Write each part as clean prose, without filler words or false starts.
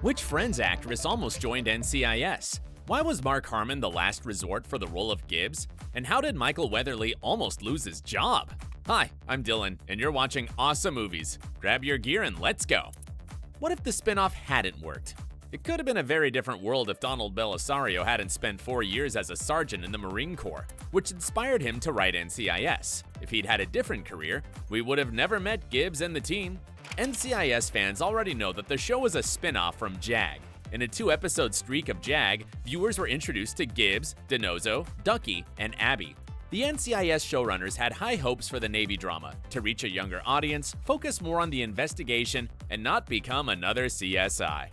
Which Friends actress almost joined NCIS? Why was Mark Harmon the last resort for the role of Gibbs? And how did Michael Weatherly almost lose his job? Hi, I'm Dylan, and you're watching Awesome Movies. Grab your gear and let's go. What if the spinoff hadn't worked? It could have been a very different world if Donald Bellisario hadn't spent 4 years as a sergeant in the Marine Corps, which inspired him to write NCIS. If he'd had a different career, we would have never met Gibbs and the team. NCIS fans already know that the show is a spin-off from JAG. In a 2-episode streak of JAG, viewers were introduced to Gibbs, DiNozzo, Ducky, and Abby. The NCIS showrunners had high hopes for the Navy drama, to reach a younger audience, focus more on the investigation, and not become another CSI.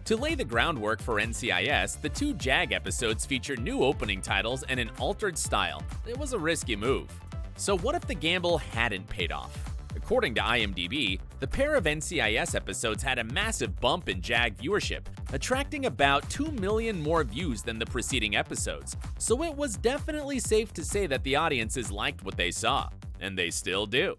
To lay the groundwork for NCIS, the 2 JAG episodes feature new opening titles and an altered style. It was a risky move. So what if the gamble hadn't paid off? According to IMDb, the pair of NCIS episodes had a massive bump in JAG viewership, attracting about 2 million more views than the preceding episodes, so it was definitely safe to say that the audiences liked what they saw, and they still do.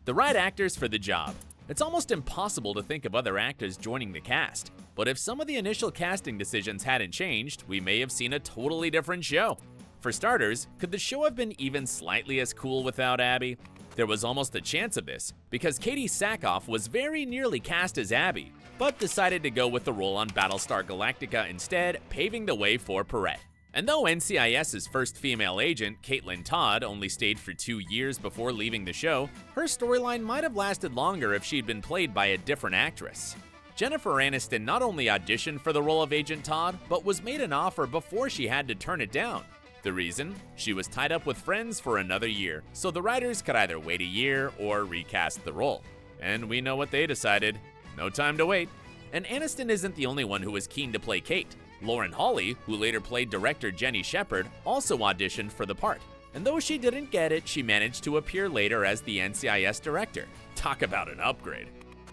The right actors for the job. It's almost impossible to think of other actors joining the cast, but if some of the initial casting decisions hadn't changed, we may have seen a totally different show. For starters, could the show have been even slightly as cool without Abby? There was almost a chance of this, because Katie Sackhoff was very nearly cast as Abby, but decided to go with the role on Battlestar Galactica instead, paving the way for Perette. And though NCIS's first female agent, Cailtyn Todd, only stayed for 2 years before leaving the show, her storyline might have lasted longer if she'd been played by a different actress. Jennifer Aniston not only auditioned for the role of Agent Todd, but was made an offer before she had to turn it down. The reason? She was tied up with Friends for another year, so the writers could either wait a year or recast the role. And we know what they decided. No time to wait. And Aniston isn't the only one who was keen to play Kate. Lauren Hawley, who later played director Jenny Shepard, also auditioned for the part. And though she didn't get it, she managed to appear later as the NCIS director. Talk about an upgrade.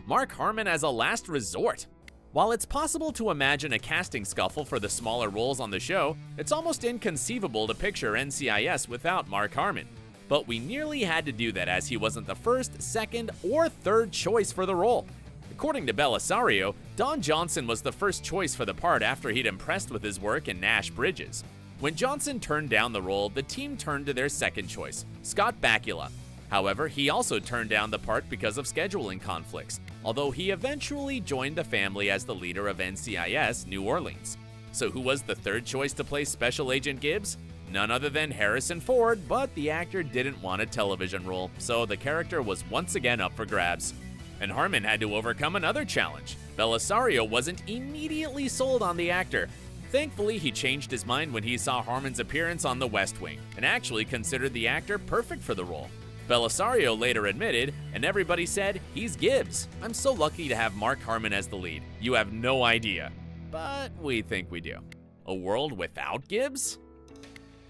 Mark Harmon as a last resort. While it's possible to imagine a casting scuffle for the smaller roles on the show, it's almost inconceivable to picture NCIS without Mark Harmon. But we nearly had to do that as he wasn't the first, second, or third choice for the role. According to Bellisario, Don Johnson was the first choice for the part after he'd impressed with his work in Nash Bridges. When Johnson turned down the role, the team turned to their second choice, Scott Bakula. However, he also turned down the part because of scheduling conflicts, although he eventually joined the family as the leader of NCIS New Orleans. So who was the third choice to play Special Agent Gibbs? None other than Harrison Ford, but the actor didn't want a television role, so the character was once again up for grabs. And Harmon had to overcome another challenge. Bellisario wasn't immediately sold on the actor. Thankfully, he changed his mind when he saw Harmon's appearance on The West Wing, and actually considered the actor perfect for the role. Bellisario later admitted, and everybody said, he's Gibbs. I'm so lucky to have Mark Harmon as the lead. You have no idea. But we think we do. A world without Gibbs?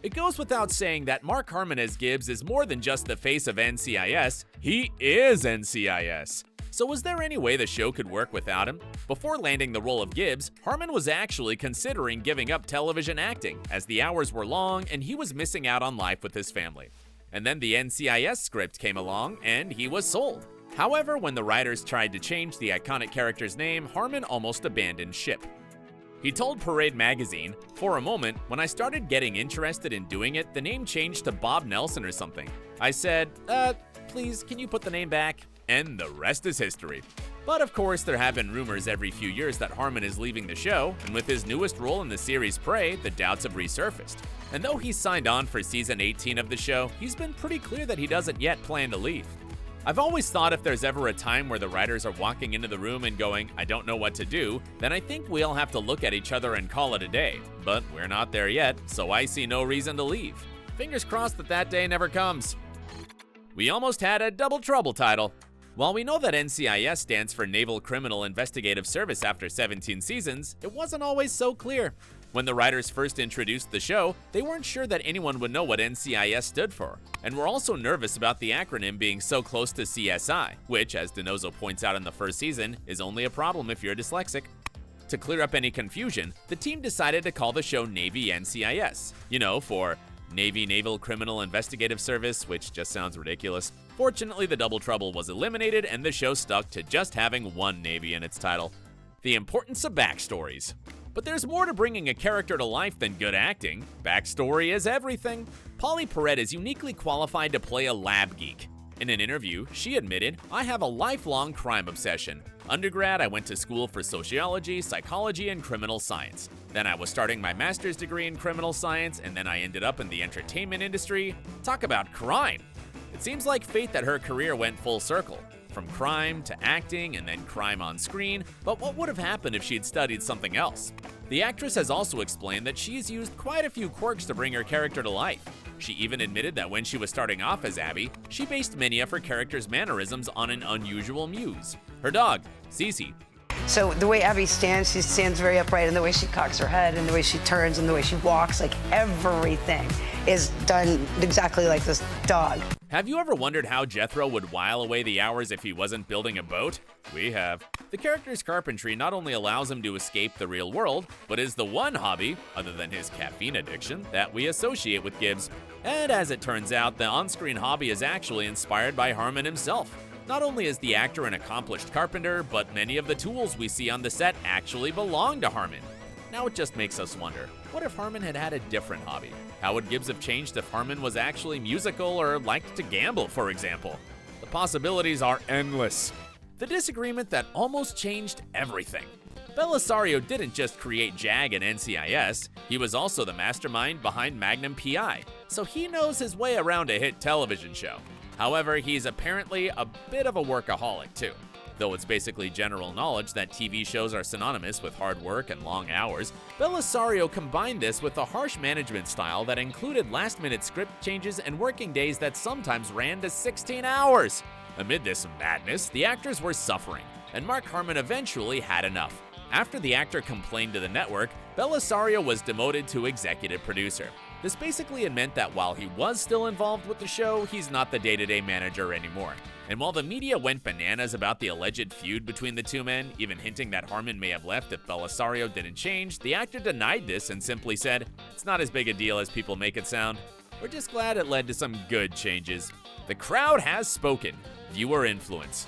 It goes without saying that Mark Harmon as Gibbs is more than just the face of NCIS. He is NCIS. So was there any way the show could work without him? Before landing the role of Gibbs, Harmon was actually considering giving up television acting, as the hours were long and he was missing out on life with his family. And then the NCIS script came along, and he was sold. However, when the writers tried to change the iconic character's name, Harmon almost abandoned ship. He told Parade magazine, "For a moment, when I started getting interested in doing it, the name changed to Bob Nelson or something. I said, please, can you put the name back?" And the rest is history. But of course, there have been rumors every few years that Harmon is leaving the show, and with his newest role in the series Prey, the doubts have resurfaced. And though he's signed on for season 18 of the show, he's been pretty clear that he doesn't yet plan to leave. I've always thought if there's ever a time where the writers are walking into the room and going, "I don't know what to do," then I think we all have to look at each other and call it a day. But we're not there yet, so I see no reason to leave. Fingers crossed that that day never comes. We almost had a Double Trouble title. While we know that NCIS stands for Naval Criminal Investigative Service after 17 seasons, it wasn't always so clear. When the writers first introduced the show, they weren't sure that anyone would know what NCIS stood for, and were also nervous about the acronym being so close to CSI, which, as DiNozzo points out in the first season, is only a problem if you're dyslexic. To clear up any confusion, the team decided to call the show Navy NCIS, for Navy Naval Criminal Investigative Service, which just sounds ridiculous. Fortunately, the Double Trouble was eliminated and the show stuck to just having one Navy in its title. The importance of backstories. But there's more to bringing a character to life than good acting. Backstory is everything. Pauley Perette is uniquely qualified to play a lab geek. In an interview, she admitted, "I have a lifelong crime obsession. Undergrad, I went to school for sociology, psychology, and criminal science. Then I was starting my master's degree in criminal science, and then I ended up in the entertainment industry. Talk about crime." It seems like fate that her career went full circle. From crime to acting and then crime on screen, but what would have happened if she had studied something else? The actress has also explained that she's used quite a few quirks to bring her character to life. She even admitted that when she was starting off as Abby, she based many of her character's mannerisms on an unusual muse, her dog, Cece. So the way Abby stands, she stands very upright, and the way she cocks her head, and the way she turns, and the way she walks, like everything is done exactly like this dog. Have you ever wondered how Jethro would while away the hours if he wasn't building a boat? We have. The character's carpentry not only allows him to escape the real world, but is the one hobby, other than his caffeine addiction, that we associate with Gibbs. And as it turns out, the on-screen hobby is actually inspired by Harmon himself. Not only is the actor an accomplished carpenter, but many of the tools we see on the set actually belong to Harmon. Now it just makes us wonder, what if Harmon had had a different hobby? How would Gibbs have changed if Harmon was actually musical or liked to gamble, for example? The possibilities are endless. The disagreement that almost changed everything. Belisario didn't just create JAG and NCIS, he was also the mastermind behind Magnum PI, so he knows his way around a hit television show. However, he's apparently a bit of a workaholic too. Though it's basically general knowledge that TV shows are synonymous with hard work and long hours, Belisario combined this with a harsh management style that included last-minute script changes and working days that sometimes ran to 16 hours. Amid this madness, the actors were suffering, and Mark Harmon eventually had enough. After the actor complained to the network, Belisario was demoted to executive producer. This basically meant that while he was still involved with the show, he's not the day-to-day manager anymore. And while the media went bananas about the alleged feud between the two men, even hinting that Harmon may have left if Belisario didn't change, the actor denied this and simply said, "It's not as big a deal as people make it sound. We're just glad it led to some good changes." The crowd has spoken. Viewer influence.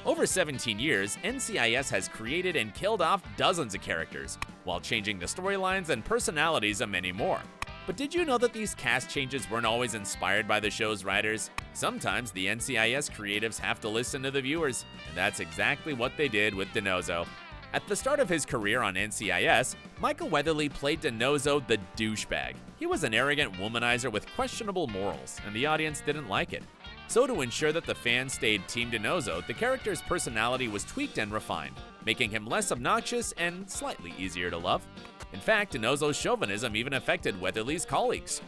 Over 17 years, NCIS has created and killed off dozens of characters, while changing the storylines and personalities of many more. But did you know that these cast changes weren't always inspired by the show's writers? Sometimes the NCIS creatives have to listen to the viewers, and that's exactly what they did with DiNozzo. At the start of his career on NCIS, Michael Weatherly played DiNozzo the douchebag. He was an arrogant womanizer with questionable morals, and the audience didn't like it. So to ensure that the fans stayed Team DiNozzo, the character's personality was tweaked and refined, making him less obnoxious and slightly easier to love. In fact, DiNozzo's chauvinism even affected Weatherly's colleagues.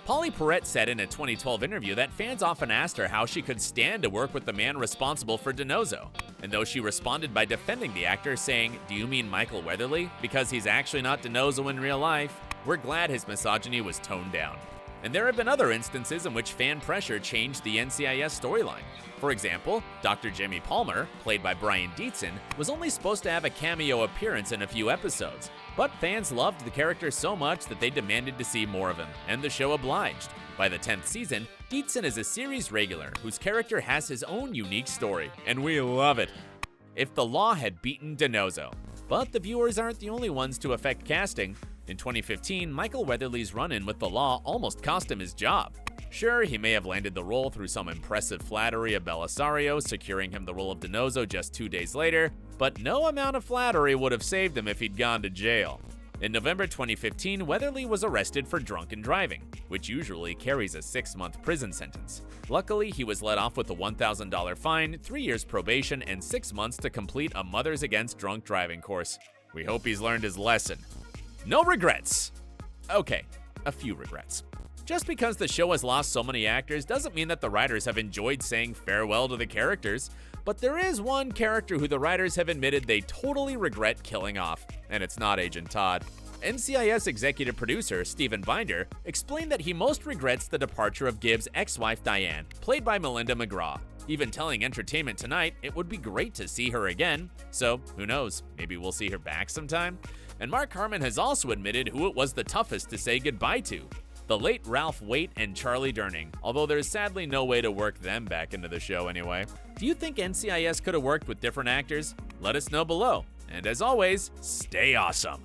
Pauley Perette said in a 2012 interview that fans often asked her how she could stand to work with the man responsible for DiNozzo. And though she responded by defending the actor, saying, "Do you mean Michael Weatherly? Because he's actually not DiNozzo in real life," we're glad his misogyny was toned down. And there have been other instances in which fan pressure changed the NCIS storyline. For example, Dr. Jimmy Palmer, played by Brian Dietzen, was only supposed to have a cameo appearance in a few episodes, but fans loved the character so much that they demanded to see more of him, and the show obliged. By the 10th season, Dietzen is a series regular whose character has his own unique story, and we love it. If the law had beaten DiNozzo. But the viewers aren't the only ones to affect casting. In 2015, Michael Weatherly's run-in with the law almost cost him his job. Sure, he may have landed the role through some impressive flattery of Belisario, securing him the role of DiNozzo just 2 days later, but no amount of flattery would have saved him if he'd gone to jail. In November 2015, Weatherly was arrested for drunken driving, which usually carries a 6-month prison sentence. Luckily, he was let off with a $1,000 fine, 3 years probation, and 6 months to complete a Mothers Against Drunk Driving course. We hope he's learned his lesson. No regrets. Okay, a few regrets. Just because the show has lost so many actors doesn't mean that the writers have enjoyed saying farewell to the characters, but there is one character who the writers have admitted they totally regret killing off, and it's not Agent Todd. NCIS executive producer Stephen Binder explained that he most regrets the departure of Gibbs' ex-wife Diane, played by Melinda McGraw, even telling Entertainment Tonight it would be great to see her again, so who knows, maybe we'll see her back sometime. And Mark Harmon has also admitted who it was the toughest to say goodbye to. The late Ralph Waite and Charlie Durning, although there's sadly no way to work them back into the show anyway. Do you think NCIS could have worked with different actors? Let us know below. And as always, stay awesome.